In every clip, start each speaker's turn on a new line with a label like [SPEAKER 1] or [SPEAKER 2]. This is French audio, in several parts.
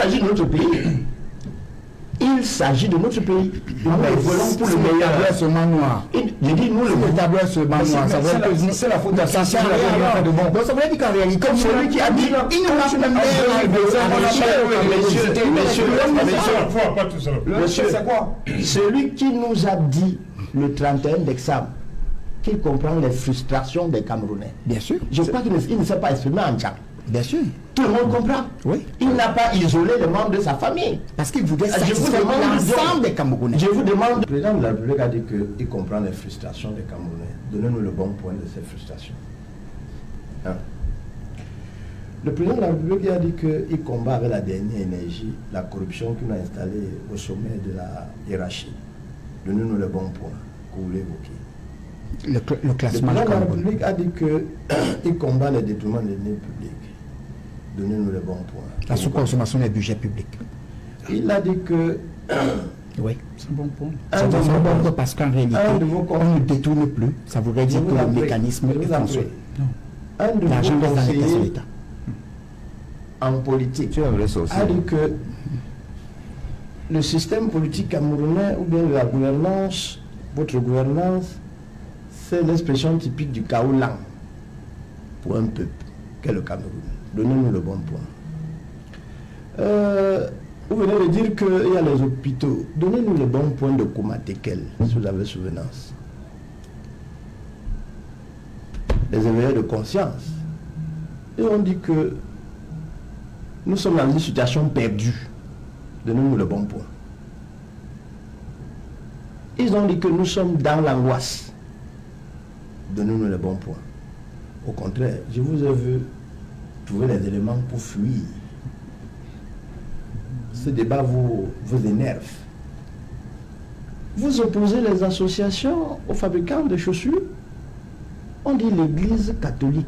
[SPEAKER 1] s'agit de notre pays. Il s'agit de notre pays. Nous volons pour le meilleur.
[SPEAKER 2] Seulement noir.
[SPEAKER 1] Je dis nous le
[SPEAKER 2] tableau seulement noir. C'est la faute de ça. Ça veut dire qu'en réalité,
[SPEAKER 1] comme celui qui a dit il nous a même monsieur, c'est quoi? Celui qui nous a dit le 31 décembre qu'il comprend les frustrations des Camerounais.
[SPEAKER 2] Bien sûr.
[SPEAKER 1] Je crois qu'il ne s'est pas exprimé en Tchad.
[SPEAKER 2] Bien sûr.
[SPEAKER 1] Tout le monde comprend.
[SPEAKER 2] Oui.
[SPEAKER 1] Il n'a pas isolé les membres de sa famille.
[SPEAKER 2] Parce qu'il voulait satisfaire l'ensemble des Camerounais.
[SPEAKER 1] Je vous demande... Le président de la République a dit qu'il comprend les frustrations des Camerounais. Donnez-nous le bon point de ces frustrations. Hein? Le président de la République a dit qu'il combat avec la dernière énergie la corruption qu'il a installée au sommet de la hiérarchie. Donnez-nous le bon point que vous voulez évoquer.
[SPEAKER 2] Le classement.
[SPEAKER 1] Le président de la République a dit qu'il combat les détournements des deniers publics. Donnez-nous le bon point.
[SPEAKER 2] La sous-consommation des budgets publics.
[SPEAKER 1] Il a dit que...
[SPEAKER 2] oui, c'est un bon point. C'est un bon point parce qu'en réalité, on ne détourne plus. Ça voudrait dire que le mécanisme est fonctionne. L'argent reste dans l'État, c'est l'État.
[SPEAKER 1] En politique, a dit que le système politique camerounais ou bien la gouvernance, votre gouvernance, c'est l'expression typique du chaos lent pour un peuple qu'est le Cameroun. Donnez-nous le bon point. Vous venez de dire qu'il y a les hôpitaux. Donnez-nous le bon point de Komatekel, si vous avez souvenance. Les éveilleurs de conscience. Ils ont dit que nous sommes dans une situation perdue. Donnez-nous le bon point. Ils ont dit que nous sommes dans l'angoisse. Donnez-nous le bon point. Au contraire, je vous ai vu trouver les éléments pour fuir. Ce débat vous énerve. Vous opposez les associations aux fabricants de chaussures. On dit l'église catholique.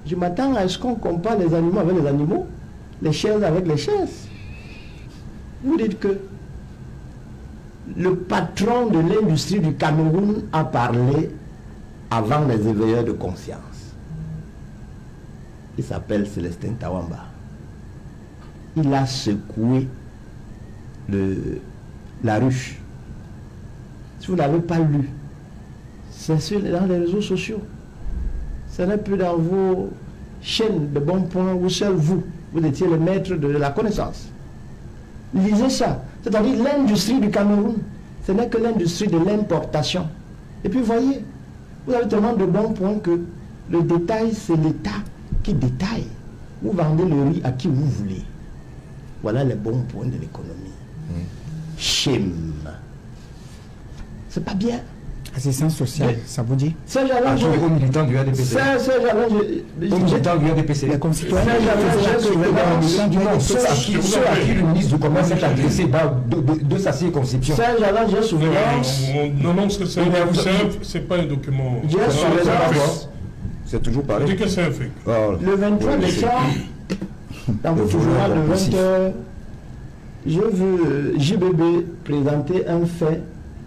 [SPEAKER 1] Je m'attends à ce qu'on compare les animaux avec les animaux, les chaises avec les chaises. Vous dites que le patron de l'industrie du Cameroun a parlé avant les éveilleurs de conscience. Il s'appelle Célestin Tawamba. Il a secoué la ruche. Si vous n'avez pas lu, c'est dans les réseaux sociaux. Ce n'est plus dans vos chaînes de bons points où seul vous étiez le maître de la connaissance. Lisez ça. C'est-à-dire l'industrie du Cameroun, ce n'est que l'industrie de l'importation. Et puis voyez, vous avez tellement de bons points que le détail, c'est l'État qui détaille. Vous vendez le riz à qui vous voulez. Voilà les bons points de l'économie. Shame. C'est pas bien.
[SPEAKER 2] Assistance sociale, ça vous dit?
[SPEAKER 1] C'est Jalin,
[SPEAKER 3] militant du RDPC.
[SPEAKER 1] C'est Jalin,
[SPEAKER 3] militant du RDPC.
[SPEAKER 2] Les concitoyens,
[SPEAKER 3] ceux à qui le ministre du Commerce s'est adressé de sa circonscription.
[SPEAKER 1] C'est Jalin, j'ai souvenance.
[SPEAKER 4] Non, c'est pas un document.
[SPEAKER 1] J'ai souvenance.
[SPEAKER 3] C'est toujours pareil.
[SPEAKER 4] Je dis que c'est un fait.
[SPEAKER 1] Le 23 décembre, dans votre journal de 20h, je veux JBB présenter un fait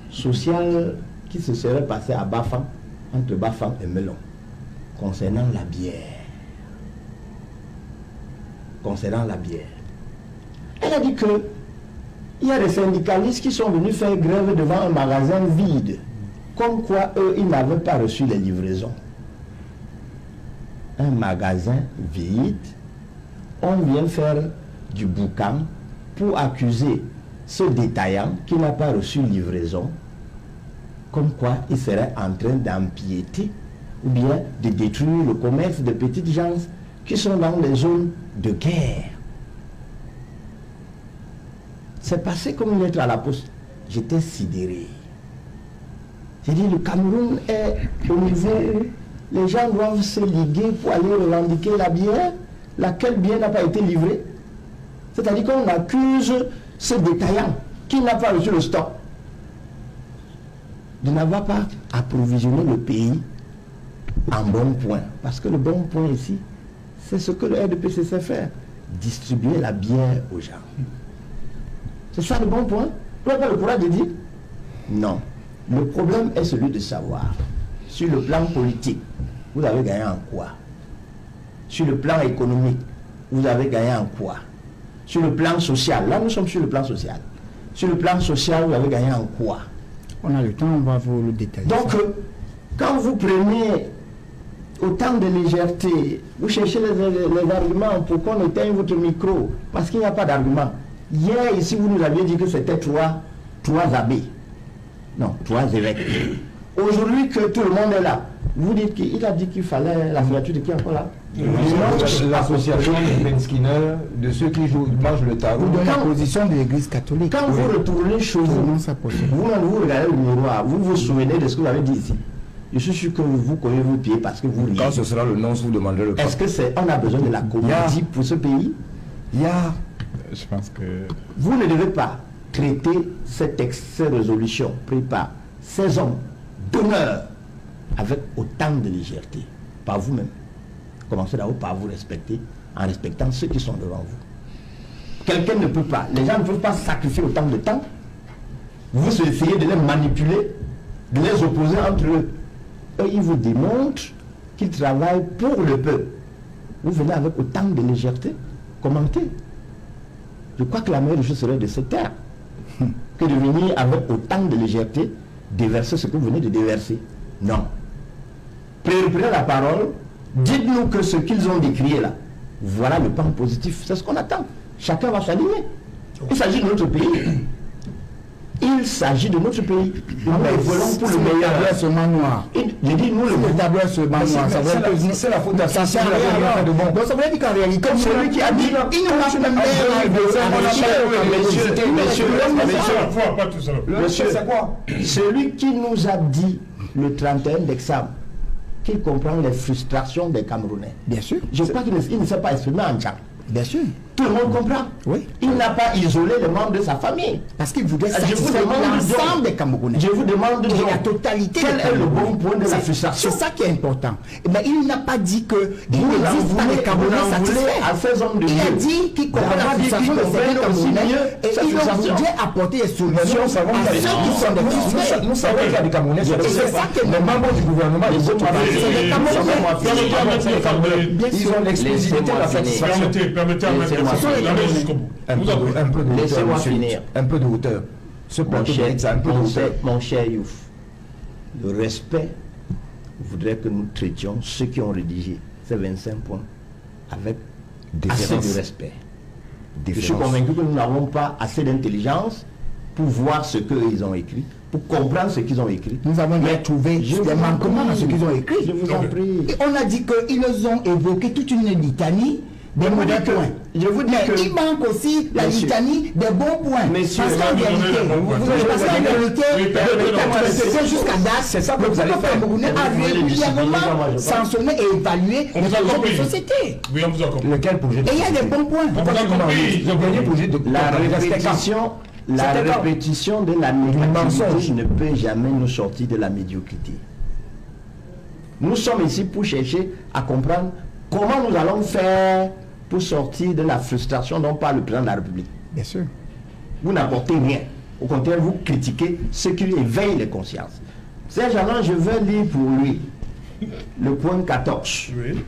[SPEAKER 1] social qui se serait passé à Bafang, entre Bafang et Melon, concernant la bière. Concernant la bière. Elle a dit que il y a des syndicalistes qui sont venus faire grève devant un magasin vide, comme quoi eux, ils n'avaient pas reçu les livraisons. Un magasin vide, on vient faire du boucan pour accuser ce détaillant qui n'a pas reçu livraison, comme quoi il serait en train d'empiéter ou bien de détruire le commerce de petites gens qui sont dans les zones de guerre. C'est passé comme une lettre à la poste. J'étais sidéré. J'ai dit, le Cameroun est au niveau où les gens doivent se liguer pour aller revendiquer la bière, laquelle bière n'a pas été livrée. C'est-à-dire qu'on accuse ce détaillant qui n'a pas reçu le stock de n'avoir pas approvisionné le pays en bon point. Parce que le bon point ici, c'est ce que le RDPC sait faire. Distribuer la bière aux gens. C'est ça le bon point. Vous n'avez pas le courage de dire non. Le problème est celui de savoir, sur le plan politique, vous avez gagné en quoi? Sur le plan économique, vous avez gagné en quoi? sur le plan social. Là, nous sommes sur le plan social. Sur le plan social, vous avez gagné en quoi?
[SPEAKER 2] On a le temps, on va vous le détailler.
[SPEAKER 1] Donc, quand vous prenez autant de légèreté, vous cherchez les arguments pour qu'on éteigne votre micro, parce qu'il n'y a pas d'argument. Hier, ici, vous nous aviez dit que c'était trois abbés. Non, 3 évêques. Aujourd'hui que tout le monde est là, vous dites qu'il a dit qu'il fallait la signature de qui encore là?
[SPEAKER 3] L'association Ben Skinner, de ceux qui mangent le tarot.
[SPEAKER 2] Vous donnez la position de l'Église catholique.
[SPEAKER 1] Quand vous retournez chez vous, vous regardez le miroir, vous vous souvenez de ce que vous avez dit ici. Je suis sûr que vous connaissez vos pieds parce que vous riez.
[SPEAKER 3] Quand ce sera le nonce, vous demanderez le pape.
[SPEAKER 1] Est-ce que c'est, on a besoin de la comédie pour ce pays?
[SPEAKER 5] Je pense que...
[SPEAKER 1] Vous ne devez pas traiter ces résolutions prises par ces hommes d'honneur avec autant de légèreté, par vous-même. Commencez d'abord par vous respecter, en respectant ceux qui sont devant vous. Quelqu'un ne peut pas, les gens ne peuvent pas sacrifier autant de temps. Vous essayez de les manipuler, de les opposer entre eux. Eux, ils vous démontrent qu'ils travaillent pour le peuple. Vous venez avec autant de légèreté, commentez. Je crois que la meilleure chose serait de se taire que de venir avec autant de légèreté déverser ce que vous venez de déverser. Non. Prenez la parole, dites-nous que ce qu'ils ont décrié là, voilà le pan positif, c'est ce qu'on attend. Chacun va s'aligner. Il s'agit de notre pays. Il s'agit de notre pays. Nous volons pour le meilleur.
[SPEAKER 2] Seulement noir.
[SPEAKER 1] Je dis nous le
[SPEAKER 2] tableau est seulement noir.
[SPEAKER 3] C'est la faute de
[SPEAKER 2] ça sert à rien de bon. Donc ça veut dire qu'en réalité,
[SPEAKER 1] comme celui qui a dit
[SPEAKER 2] il ne marche même pas.
[SPEAKER 1] Monsieur, c'est quoi? Celui qui nous a dit le 31 décembre qu'il comprend les frustrations des Camerounais.
[SPEAKER 2] Bien sûr.
[SPEAKER 1] Je crois qu'il ne s'est pas exprimé en tchad.
[SPEAKER 2] Bien sûr.
[SPEAKER 1] Tout le monde comprend.
[SPEAKER 2] Oui.
[SPEAKER 1] Il n'a pas isolé les membres de sa famille.
[SPEAKER 2] Parce qu'il voudrait satisfaire l'ensemble des Camerounais.
[SPEAKER 1] Je vous demande
[SPEAKER 2] et la totalité
[SPEAKER 1] quel est le bon point de la frustration.
[SPEAKER 2] C'est ça qui est important. Mais il n'a pas dit que il n'existe pas des Camerounais satisfaits.
[SPEAKER 1] À ces hommes de
[SPEAKER 2] il a dit qu'il comprend la frustration de ces Camerounais et il voudrait apporter des solutions à ceux qui sont des frustrés.
[SPEAKER 3] Nous savons qu'il y a des Camerounais.
[SPEAKER 2] C'est ça que
[SPEAKER 3] les membres du gouvernement, les autres, ils ont l'exclusivité de la satisfaction.
[SPEAKER 1] Laissez-moi finir.
[SPEAKER 3] Un peu de hauteur. Ce plateau mérite ça, un peu de hauteur.
[SPEAKER 1] Mon cher Youf, le respect voudrait que nous traitions ceux qui ont rédigé ces 25 points avec assez de respect. Je suis convaincu que nous n'avons pas assez d'intelligence pour voir ce qu'ils ont écrit, pour comprendre ce qu'ils ont écrit.
[SPEAKER 2] Nous avons trouvé des manquements dans ce qu'ils ont écrit.
[SPEAKER 1] Je vous en prie.
[SPEAKER 2] Et on a dit qu'ils ont évoqué toute une litanie des mauvais points.
[SPEAKER 1] Je vous dis que
[SPEAKER 2] il manque aussi la litanie des bons points.
[SPEAKER 1] Messieurs,
[SPEAKER 2] parce qu'en réalité, c'est jusqu'à date,
[SPEAKER 3] c'est ça que vous allez faire.
[SPEAKER 2] A régulièrement sanctionné et évalué les projets de société.
[SPEAKER 4] Oui, on vous a compris.
[SPEAKER 3] Lequel projet de
[SPEAKER 2] Et il y a des bons points.
[SPEAKER 1] La répétition de la négativité ne peut jamais nous sortir de la médiocrité. Nous sommes ici pour chercher à comprendre comment nous allons faire pour sortir de la frustration dont parle le président de la République.
[SPEAKER 2] Bien sûr.
[SPEAKER 1] Vous n'apportez rien. Au contraire, vous critiquez ce qui éveille les consciences. Serge Alain, je vais lire pour lui le point 14.
[SPEAKER 4] Oui.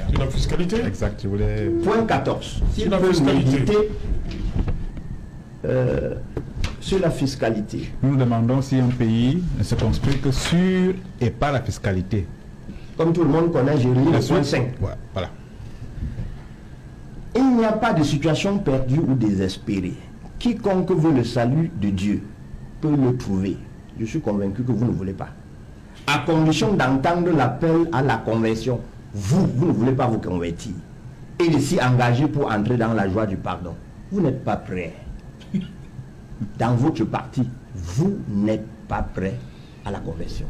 [SPEAKER 4] Sur la fiscalité.
[SPEAKER 5] Exact, je voulais...
[SPEAKER 1] Point 14.
[SPEAKER 4] Sur la fiscalité.
[SPEAKER 1] Sur la fiscalité.
[SPEAKER 5] Nous nous demandons si un pays ne se construit que sur et par la fiscalité.
[SPEAKER 1] Comme tout le monde connaît, j'ai lu le point 5.
[SPEAKER 5] Ouais, voilà.
[SPEAKER 1] Il n'y a pas de situation perdue ou désespérée. Quiconque veut le salut de Dieu peut le trouver. Je suis convaincu que vous ne voulez pas. À condition d'entendre l'appel à la conversion, vous ne voulez pas vous convertir. Et de s'y engager pour entrer dans la joie du pardon. Vous n'êtes pas prêt. Dans votre parti, vous n'êtes pas prêt à la conversion.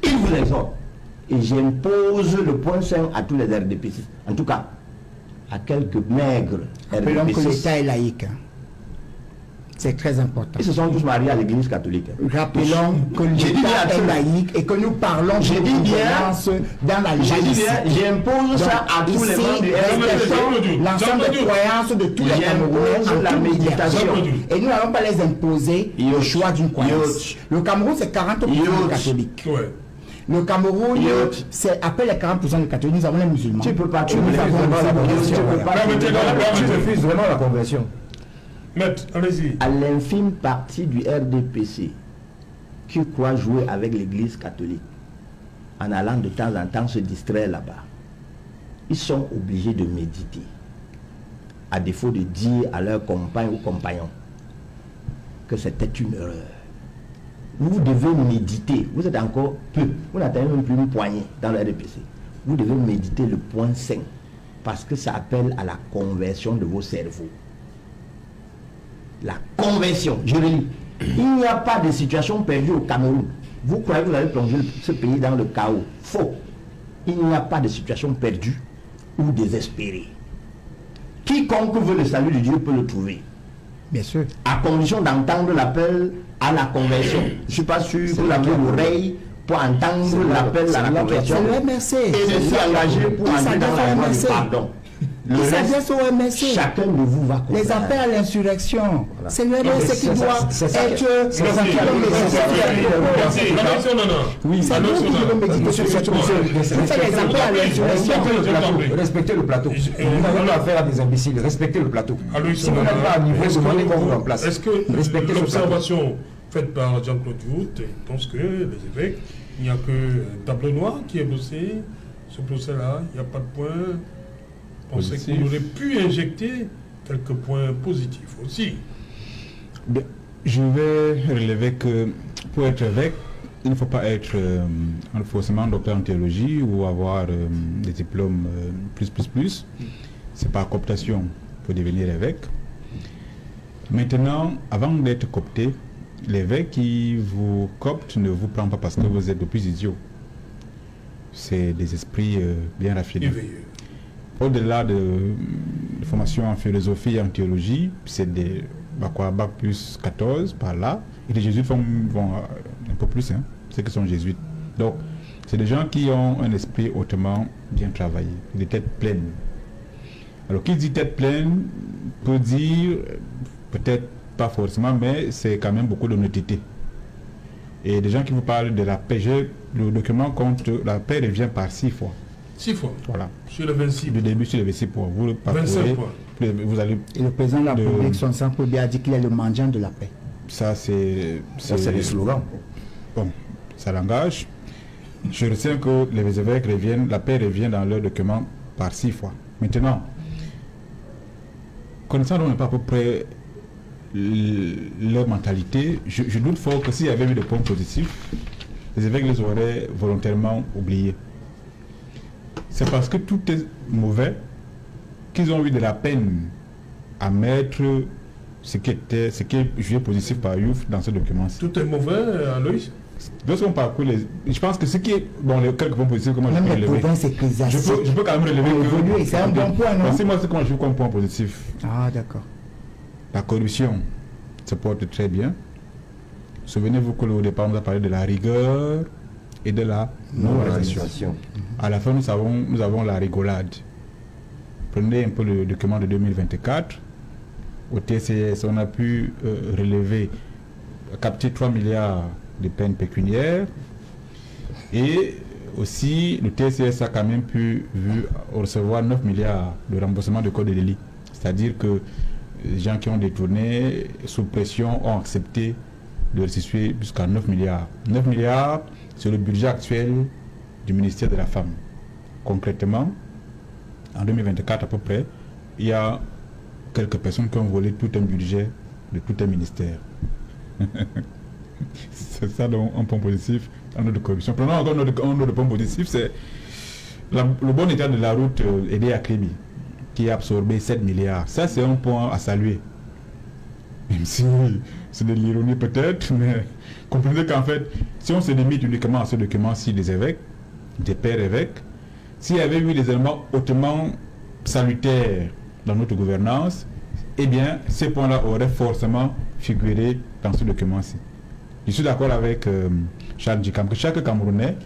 [SPEAKER 1] Il vous exhorte. Et j'impose le point 5 à tous les RDPC. En tout cas, à quelques maigres
[SPEAKER 2] Rappelons
[SPEAKER 1] RDPC.
[SPEAKER 2] que l'État est laïque. C'est très important.
[SPEAKER 1] Ils se sont tous mariés à l'église catholique.
[SPEAKER 2] Rappelons que l'État est laïque et que nous parlons de gouvernance dans la laïcité.
[SPEAKER 1] J'impose ça à tous les membres du RDPC.
[SPEAKER 2] L'ensemble des croyances de tous les Camerounais,
[SPEAKER 1] la méditation.
[SPEAKER 2] Et nous n'allons pas les imposer le choix d'une croyance. Le Cameroun, c'est 40% catholique.
[SPEAKER 4] Ouais.
[SPEAKER 2] Le Cameroun, c'est après les 40% de catholiques, nous avons les musulmans.
[SPEAKER 1] Tu peux pas, tu
[SPEAKER 3] refuses vraiment la conversion.
[SPEAKER 4] Maître, allez-y.
[SPEAKER 1] À l'infime partie du RDPC qui croit jouer avec l'église catholique en allant de temps en temps se distraire là-bas, ils sont obligés de méditer, à défaut de dire à leurs compagnes ou compagnons que c'était une erreur. Vous devez méditer, vous êtes encore peu, vous n'atteignez même plus une poignée dans le RDPC. Vous devez méditer le point 5 parce que ça appelle à la conversion de vos cerveaux. La conversion, je le lis. Il n'y a pas de situation perdue au Cameroun. Vous croyez que vous allez plonger ce pays dans le chaos? Faux. Il n'y a pas de situation perdue ou désespérée. Quiconque veut le salut de Dieu peut le trouver.
[SPEAKER 2] Bien sûr.
[SPEAKER 1] À condition d'entendre l'appel à la conversion. Je ne suis pas sûr que vous avez l'oreille pour entendre l'appel à la conversion.
[SPEAKER 2] Et
[SPEAKER 1] de s'y engager pour entrer dans la voie du pardon. Chacun de vous va comprendre.
[SPEAKER 2] Les appels à l'insurrection, c'est le MSC qui doit être.
[SPEAKER 3] Oui, c'est les appels à l'insurrection. Respectez le plateau. Nous n'avons pas affaire à des imbéciles. Respectez le plateau. Si vous n'êtes pas à niveau, demandez qu'on vous remplace.
[SPEAKER 4] Est-ce que l'observation faite par Jean-Claude Wout pense que les évêques, il n'y a que un tableau noir qui est bossé, ce procès-là, il n'y a pas de point. Pensez qu'on aurait pu injecter quelques points positifs aussi.
[SPEAKER 5] Je vais relever que pour être évêque, il ne faut pas être forcément docteur en théologie ou avoir des diplômes plus. C'est par cooptation pour devenir évêque. Maintenant, avant d'être coopté, l'évêque qui vous coopte ne vous prend pas parce que vous êtes le plus idiot. C'est des esprits bien raffinés.
[SPEAKER 4] Éveilleux.
[SPEAKER 5] Au-delà de formation en philosophie et en théologie, c'est des bac plus 14 par là. Et les jésuites vont un peu plus, hein, ceux qui sont jésuites. Donc, c'est des gens qui ont un esprit hautement bien travaillé, des têtes pleines. Alors, qui dit tête pleine peut dire, peut-être pas forcément, mais c'est quand même beaucoup d'honnêteté. Et des gens qui vous parlent de la paix, le document compte, la paix revient par 6 fois.
[SPEAKER 4] 6 fois.
[SPEAKER 5] Voilà.
[SPEAKER 4] Sur le 26.
[SPEAKER 5] Du début sur le 26 points. Vous le
[SPEAKER 4] 25 points.
[SPEAKER 5] Vous allez.
[SPEAKER 2] Et le président de la République, son sang a dit qu'il est le mendiant de la paix.
[SPEAKER 5] Ça, c'est
[SPEAKER 3] le slogan.
[SPEAKER 5] Bon, ça l'engage. Je retiens que les évêques reviennent, la paix revient dans leur document par 6 fois. Maintenant, connaissant donc pas à peu près leur mentalité, je doute fort que s'il y avait eu des points positifs, les évêques les auraient volontairement oubliés. C'est parce que tout est mauvais qu'ils ont eu de la peine à mettre ce qui est jugé positif par Youf dans ce document-ci.
[SPEAKER 4] Tout est mauvais, Aloïs?
[SPEAKER 5] Lorsqu'on parcourt je pense que ce qui est... Bon, les quelques points positifs, comment je peux relever? Je peux quand même relever que...
[SPEAKER 2] C'est un bon point, non?
[SPEAKER 5] C'est moi ce que je vois comme point positif.
[SPEAKER 2] Ah, d'accord.
[SPEAKER 5] La corruption se porte très bien. Souvenez-vous que au départ, on nous a parlé de la rigueur et de la non-organisation. À la fin, nous avons la rigolade. Prenez un peu le document de 2024. Au TCS, on a pu capter 3 milliards de peines pécuniaires. Et aussi, le TCS a quand même pu recevoir 9 milliards de remboursement de code de délit. C'est-à-dire que les gens qui ont détourné sous pression ont accepté de restituer jusqu'à 9 milliards. 9 milliards, c'est le budget actuel du ministère de la Femme. Concrètement, en 2024 à peu près, il y a quelques personnes qui ont volé tout un budget de tout un ministère. C'est ça donc un point positif en notre corruption. Prenons encore un autre point positif, c'est le bon état de la route aidée à Kribi, qui a absorbé 7 milliards. Ça, c'est un point à saluer. Même si c'est de l'ironie peut-être, mais comprenez qu'en fait, si on se limite uniquement à ce document-ci des évêques, des pères évêques, s'il y avait eu des éléments hautement salutaires dans notre gouvernance, eh bien, ces points-là auraient forcément figuré dans ce document-ci. Je suis d'accord avec Charles Djikam, que chaque Camerounais,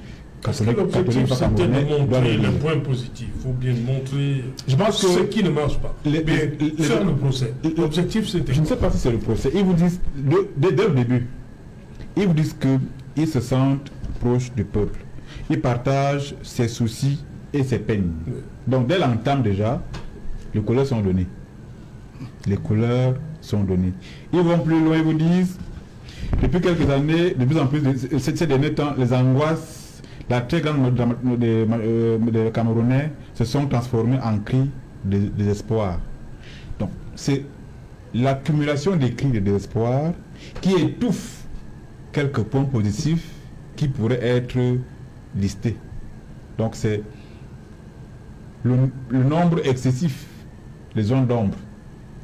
[SPEAKER 4] l'objectif c'était de montrer les points positifs. Il faut bien montrer ce qui ne marche pas. Faire le procès. L'objectif c'était...
[SPEAKER 5] Je ne sais pas si c'est le procès. Ils vous disent, dès le début, ils vous disent qu'ils se sentent proches du peuple. ils partagent ses soucis et ses peines. Donc dès l'entame déjà, les couleurs sont données. Les couleurs sont données. Ils vont plus loin, ils vous disent, depuis quelques années, de plus en plus, ces derniers temps, les angoisses, la très grande des Camerounais se sont transformées en cris de désespoir. Donc c'est l'accumulation des cris de désespoir qui étouffe quelques points positifs qui pourraient être listés. Donc c'est le nombre excessif des zones d'ombre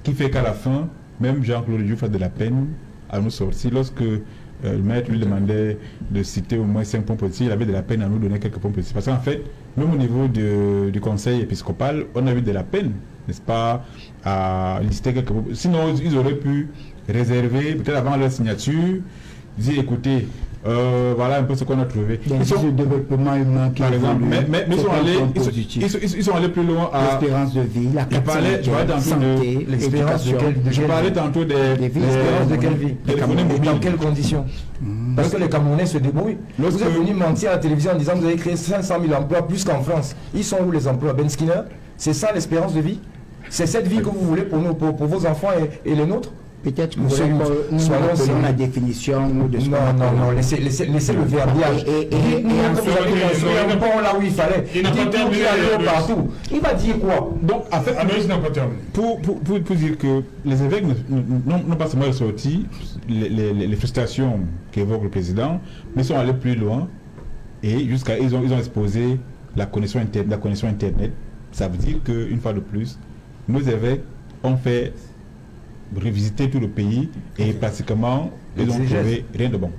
[SPEAKER 5] qui fait qu'à la fin, même Jean-Claude Diouf a de la peine à nous sortir. Lorsque le maître lui demandait de citer au moins 5 points positifs, il avait de la peine à nous donner quelques points positifs. Parce qu'en fait, même au niveau du conseil épiscopal, on a eu de la peine, n'est-ce pas, à lister quelques points. Sinon, ils auraient pu réserver, peut-être avant leur signature, dire écoutez, voilà un peu ce qu'on a trouvé.
[SPEAKER 2] Le développement humain qui
[SPEAKER 5] par exemple, mais ils sont allés plus loin à
[SPEAKER 2] l'espérance de vie, la santé,
[SPEAKER 3] l'expérience
[SPEAKER 5] je parlais tantôt
[SPEAKER 3] l'espérance de quelle vie, dans quelles conditions. Parce que les Camerounais se débrouillent. Vous êtes venu mentir à la télévision en disant que vous avez créé 500 000 emplois plus qu'en France. Ils sont où les emplois? Ben Skinner, c'est ça l'espérance de vie? C'est cette vie que vous voulez pour nous, pour vos enfants et les nôtres?
[SPEAKER 2] Peut-être que nous selon la définition de ce
[SPEAKER 3] non, laissez le verbiage. Et vous avez construit un pont là où il fallait. Il n'a pas terminé partout. Il va dire quoi?
[SPEAKER 5] Donc, en fait, pour dire que les évêques n'ont pas seulement ressorti les frustrations qu'évoque le président, mais sont allés plus loin et jusqu'à ils ont exposé la connexion Internet. Ça veut dire qu'une fois de plus, nos évêques ont fait revisiter tout le pays et pratiquement ils ont trouvé rien de bon.